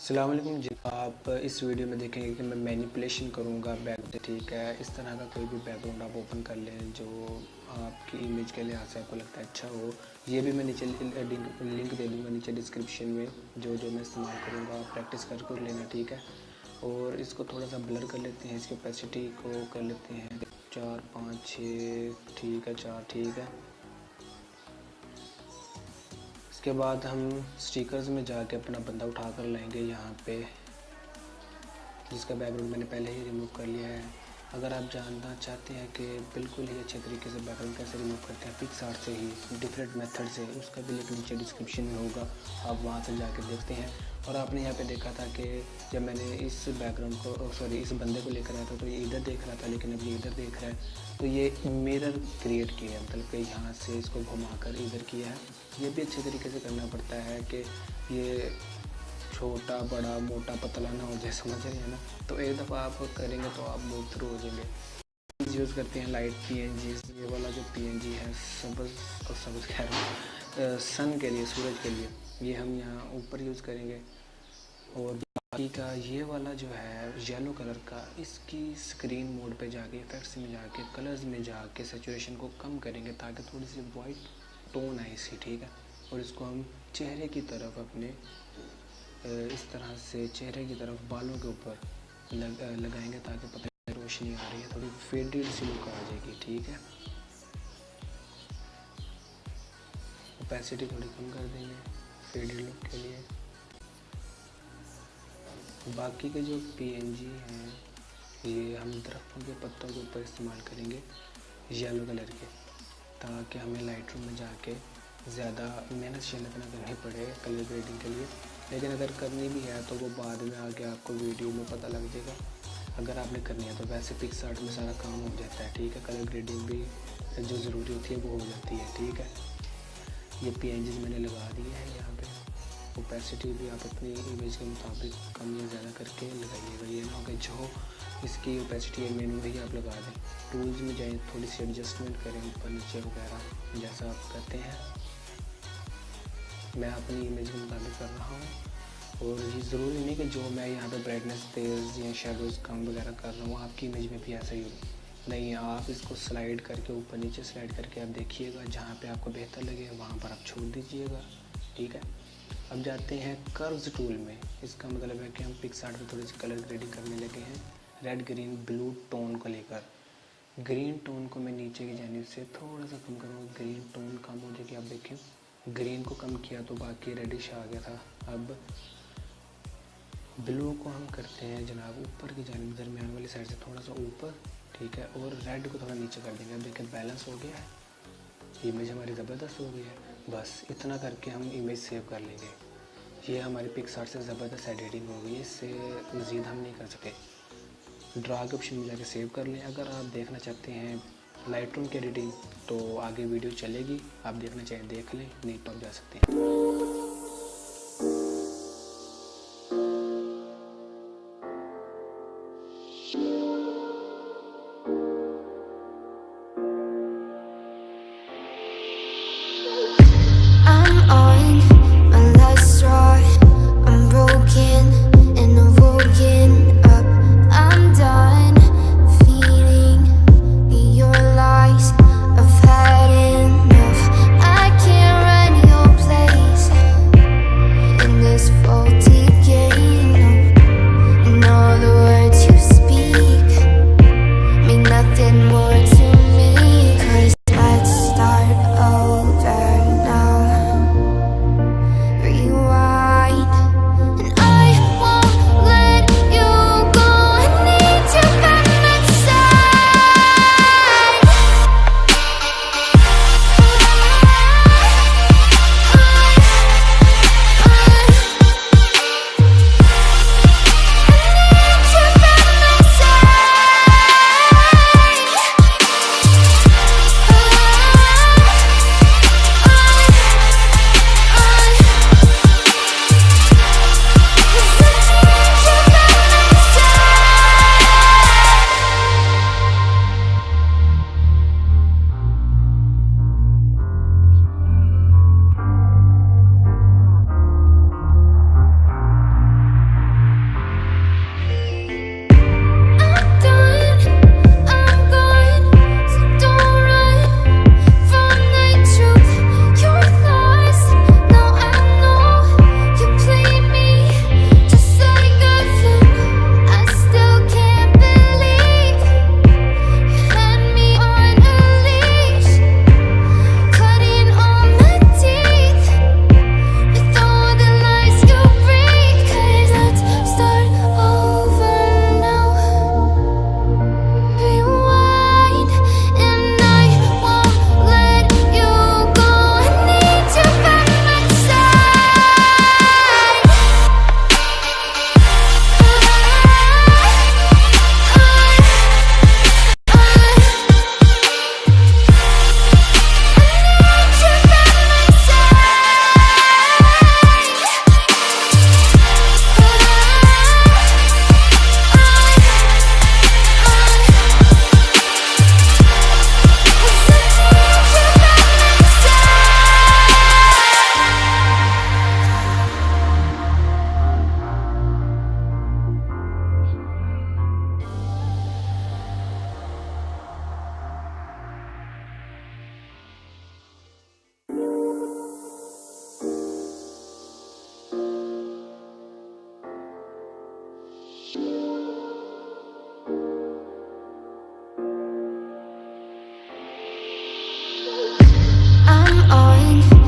अस्सलाम वालेकुम जी। आप इस वीडियो में देखेंगे कि मैं मैनिपुलेशन करूँगा बैक से। ठीक है, इस तरह का कोई भी बैकग्राउंड आप ओपन कर लें जो आपकी इमेज के लिहाज से आपको लगता है अच्छा हो। ये भी मैं नीचे लिंक दे दूँगा नीचे डिस्क्रिप्शन में, जो मैं इस्तेमाल करूँगा आप प्रैक्टिस कर लेना। ठीक है, और इसको थोड़ा सा ब्लर कर लेते हैं, इसकी ओपेसिटी को कर लेते हैं 4 5 6। ठीक है, 4 ठीक है। उसके बाद हम स्टिकर्स में जाके अपना बंदा उठा कर लाएंगे यहाँ पे, जिसका बैकग्राउंड मैंने पहले ही रिमूव कर लिया है। अगर आप जानना चाहते हैं कि बिल्कुल ही अच्छे तरीके से बैकग्राउंड कैसे रिमूव करते हैं PicsArt से ही डिफरेंट मेथड से, उसका भी लिंक नीचे डिस्क्रिप्शन में होगा, आप वहाँ से जाके देखते हैं। और आपने यहाँ पे देखा था कि जब मैंने इस बैकग्राउंड को इस बंदे को लेकर आया था तो ये इधर देख रहा था, लेकिन अब ये इधर देख रहा है। तो ये मिरर क्रिएट किया है, मतलब कि यहाँ से इसको घुमाकर इधर किया है। ये भी अच्छे तरीके से करना पड़ता है कि ये छोटा बड़ा मोटा पतला ना हो जाए, समझ रहे हैं ना। तो एक दफ़ा आप करेंगे तो आप मूव थ्रू हो जाएंगे। यूज़ करते हैं लाइट PNG। ये वाला जो PNG है सब्ज़ खैर सन के लिए, सूरज के लिए, ये हम यहाँ ऊपर यूज़ करेंगे। और बाकी का ये वाला जो है येलो कलर का, इसकी स्क्रीन मोड पे जाके इफेक्ट्स में जाके कलर्स में जाके सैचुरेशन को कम करेंगे ताकि थोड़ी सी वाइट टोन आए इसकी। ठीक है, और इसको हम चेहरे की तरफ अपने इस तरह से चेहरे की तरफ बालों के ऊपर लगाएंगे ताकि पता है रोशनी आ रही है, थोड़ी फेडेड सी लुक आ जाएगी। ठीक है, ओपेसिटी थोड़ी कम कर देंगे फेडेड लुक के लिए। बाकी के जो PNG हैं ये हम दरख्तों के पत्तों के ऊपर इस्तेमाल करेंगे येलो कलर के, ताकि हमें लाइटरूम में जाके ज़्यादा मेहनत ना करनी पड़े कलर ग्रेडिंग के लिए। लेकिन अगर करनी भी है तो वो बाद में आके आपको वीडियो में पता लग जाएगा। अगर आपने करनी है तो वैसे PicsArt में सारा काम हो जाता है। ठीक है, कलर ग्रेडिंग भी जो ज़रूरी होती है वो हो जाती है। ठीक है, ये PNGs मैंने लगा दिए हैं यहाँ पे। ओपेसिटी भी आप अपनी इमेज के मुताबिक कम या ज़्यादा करके लगाइएगा, ये ना हो कि जो इसकी ओपेसिटी है मेन वही आप लगा दें। टूल्स में जाएँ, थोड़ी सी एडजस्टमेंट करें ऊपर नीचे वगैरह जैसा आप करते हैं। मैं अपनी इमेज के मुताबिक कर रहा हूँ, और ये ज़रूरी नहीं कि जो मैं यहाँ पे ब्राइटनेस तेज़ या शेडोज़ कम वगैरह कर रहा हूँ आपकी इमेज में भी ऐसा ही हो। नहीं, आप इसको स्लाइड करके ऊपर नीचे स्लाइड करके आप देखिएगा, जहाँ पे आपको बेहतर लगे वहाँ पर आप छोड़ दीजिएगा। ठीक है, अब जाते हैं कर्व्स टूल में। इसका मतलब है कि हम PicsArt में थोड़ी सी कलर ग्रेडिंग करने लगे हैं रेड ग्रीन ब्लू टोन को लेकर। ग्रीन टोन को मैं नीचे की जानिब से थोड़ा सा कम करूँगा, ग्रीन टोन कम हो जाएगी। आप देखें ग्रीन को कम किया तो बाकी रेडिश आ गया था। अब ब्लू को हम करते हैं जनाब ऊपर की जानिब, दरमियान वाली साइड से थोड़ा सा ऊपर। ठीक है, और रेड को थोड़ा नीचे कर देंगे। अब देखें बैलेंस हो गया है, इमेज हमारी ज़बरदस्त हो गई है। बस इतना करके हम इमेज सेव कर लेंगे। ये हमारी PicsArt से ज़बरदस्त एडिटिंग हो गई, इससे मज़ीद हम नहीं कर सकते। ड्रा के ऑप्शन में जाके सेव कर लें। अगर आप देखना चाहते हैं लाइटरूम की एडिटिंग तो आगे वीडियो चलेगी, आप देखना चाहें देख लें, नहीं तो आप जा सकते हैं। I'm on my last straw. I'm broken and I'm woken up. I'm done feeding your lies. I've had enough. I can't run your place. on.